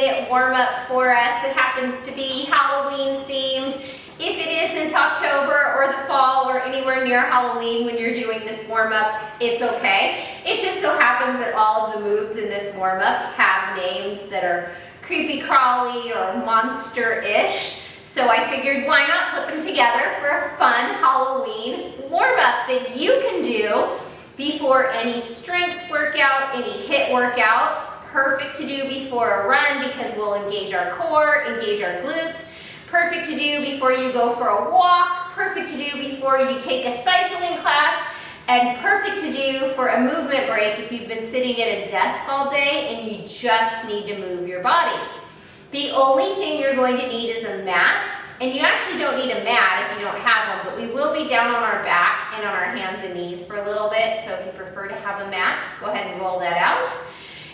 5-minute warm-up for us that happens to be Halloween themed. If it isn't October or the fall or anywhere near Halloween when you're doing this warm-up, it's okay. It just so happens that all of the moves in this warm-up have names that are creepy crawly or monster-ish. So I figured why not put them together for a fun Halloween warm-up that you can do before any strength workout, any HIIT workout. Perfect to do before a run because we'll engage our core, engage our glutes. Perfect to do before you go for a walk. Perfect to do before you take a cycling class. And perfect to do for a movement break if you've been sitting at a desk all day and you just need to move your body. The only thing you're going to need is a mat. And you actually don't need a mat if you don't have one, but we will be down on our back and on our hands and knees for a little bit. So if you prefer to have a mat, go ahead and roll that out.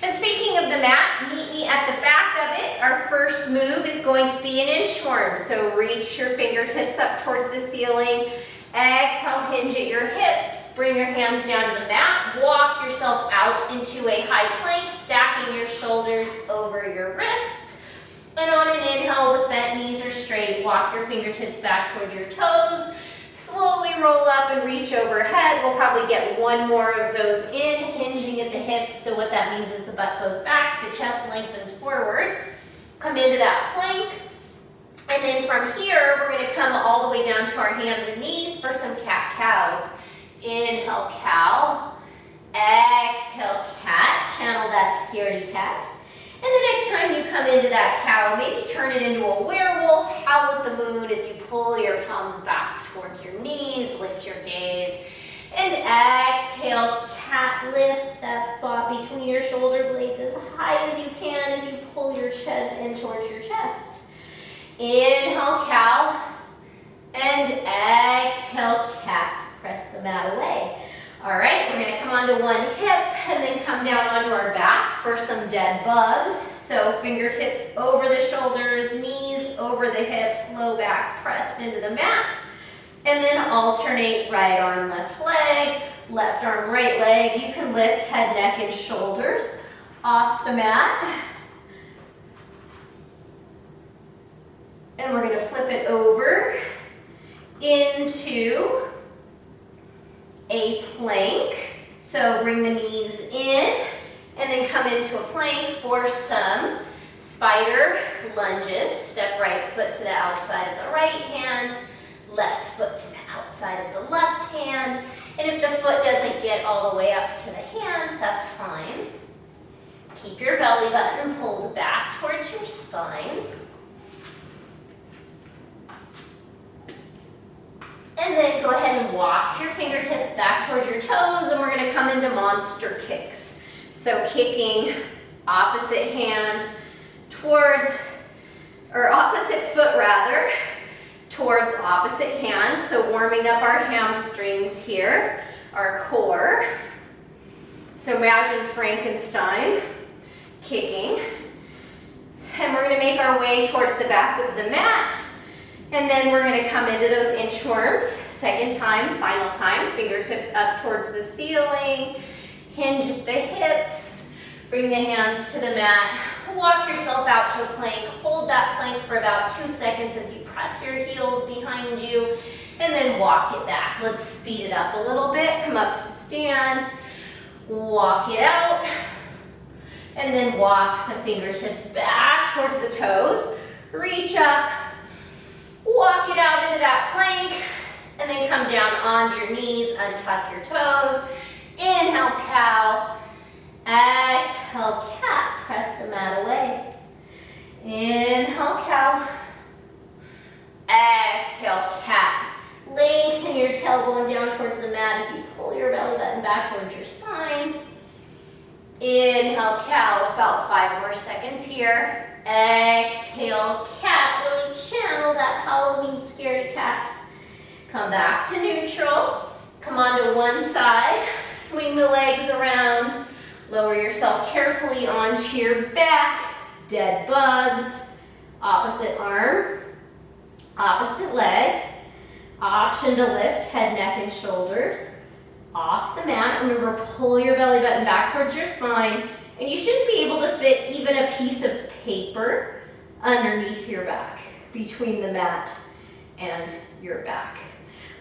And speaking of the mat, meet me at the back of it. Our first move is going to be an inchworm. So reach your fingertips up towards the ceiling. Exhale, hinge at your hips. Bring your hands down to the mat. Walk yourself out into a high plank, stacking your shoulders over your wrists. And on an inhale with bent knees or straight, walk your fingertips back towards your toes. Slowly roll up and reach overhead. We'll probably get one more of those in, hinging at the hips. So what that means is the butt goes back, the chest lengthens forward. Come into that plank. And then from here, we're going to come all the way down to our hands and knees for some cat-cows. Inhale, cow. Exhale, cat. Channel that scaredy cat. And the next time you come into that cow, maybe turn it into a werewolf. Howl at the moon as you pull your palms back towards your knees. Lift your gaze. And exhale, cat. Lift that spot between your shoulder blades as high as you can as you pull your chin in towards your chest. Inhale, cow. And exhale, cat. Press the mat away. All right, we're gonna come onto one hip and then come down onto our back for some dead bugs. So fingertips over the shoulders, knees over the hips, low back pressed into the mat. And then alternate right arm, left leg, left arm, right leg. You can lift head, neck, and shoulders off the mat. And we're gonna flip it over into a plank. So bring the knees in and then come into a plank for some spider lunges. Step right foot to the outside of the right hand, left foot to the outside of the left hand. And if the foot doesn't get all the way up to the hand, that's fine. Keep your belly button pulled back towards your spine. And then go ahead and walk your fingertips back towards your toes, and we're going to come into monster kicks. So kicking opposite hand towards, or opposite foot rather, towards opposite hand. So warming up our hamstrings here, our core. So imagine Frankenstein kicking. And we're going to make our way towards the back of the mat. And then we're going to come into those inchworms. Second time, final time. Fingertips up towards the ceiling. Hinge at the hips. Bring the hands to the mat. Walk yourself out to a plank. Hold that plank for about 2 seconds as you press your heels behind you. And then walk it back. Let's speed it up a little bit. Come up to stand. Walk it out. And then walk the fingertips back towards the toes. Reach up. Walk it out into that plank, and then come down onto your knees, untuck your toes. Inhale, cow. Exhale, cat. Press the mat away. Inhale, cow. Exhale, cat. Lengthen your tailbone down towards the mat as you pull your belly button back towards your spine. Inhale, cow. About 5 more seconds here. Exhale, cat. Really channel that Halloween scaredy cat. Come back to neutral. Come onto one side. Swing the legs around. Lower yourself carefully onto your back. Dead bugs. Opposite arm. Opposite leg. Option to lift head, neck, and shoulders. Off the mat. Remember, pull your belly button back towards your spine. And you should be able to fit even a piece of paper underneath your back, between the mat and your back.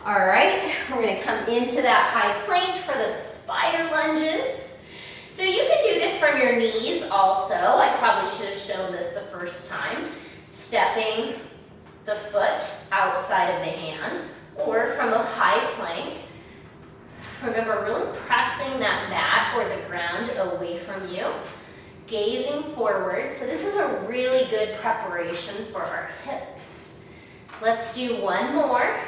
All right, we're gonna come into that high plank for those spider lunges. So you could do this from your knees also. I probably should have shown this the first time. Stepping the foot outside of the hand, or from a high plank. Remember, really pressing that mat or the ground away from you. Gazing forward. So this is a really good preparation for our hips. Let's do one more,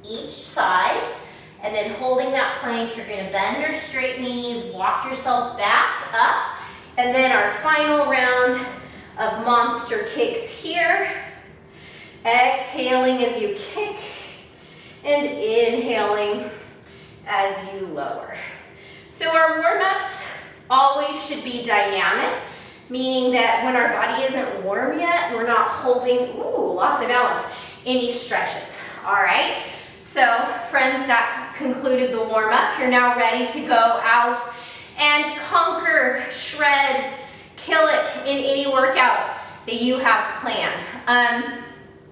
each side. And then holding that plank, you're gonna bend your straight knees, walk yourself back up. And then our final round of monster kicks here. Exhaling as you kick and inhaling as you lower. So our warm-ups always should be dynamic, meaning that when our body isn't warm yet, we're not holding, ooh, lost my balance, any stretches, all right? So friends, that concluded the warm-up. You're now ready to go out and conquer, shred, kill it in any workout that you have planned.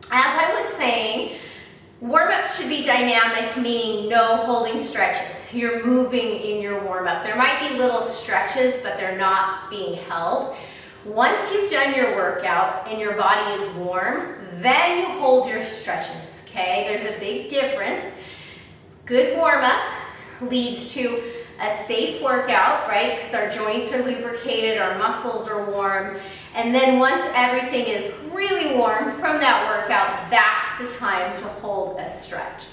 As I was saying, warm-ups should be dynamic, meaning no holding stretches. You're moving in your warm-up. There might be little stretches, but they're not being held. Once you've done your workout and your body is warm, then you hold your stretches, okay? There's a big difference. Good warm-up leads to a safe workout, right? Because our joints are lubricated, our muscles are warm. And then once everything is really warm from that workout, that's the time to hold a stretch.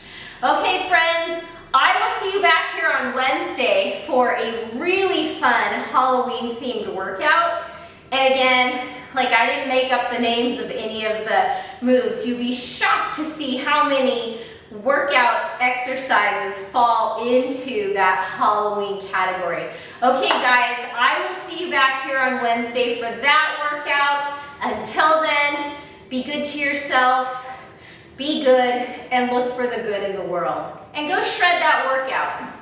Okay, friends, I will see you back here on Wednesday for a really fun Halloween-themed workout. And again, like I didn't make up the names of any of the moves. You'd be shocked to see how many workout exercises fall into that Halloween category. Okay guys, I will see you back here on Wednesday for that workout. Until then, be good to yourself, be good, and look for the good in the world. And go shred that workout.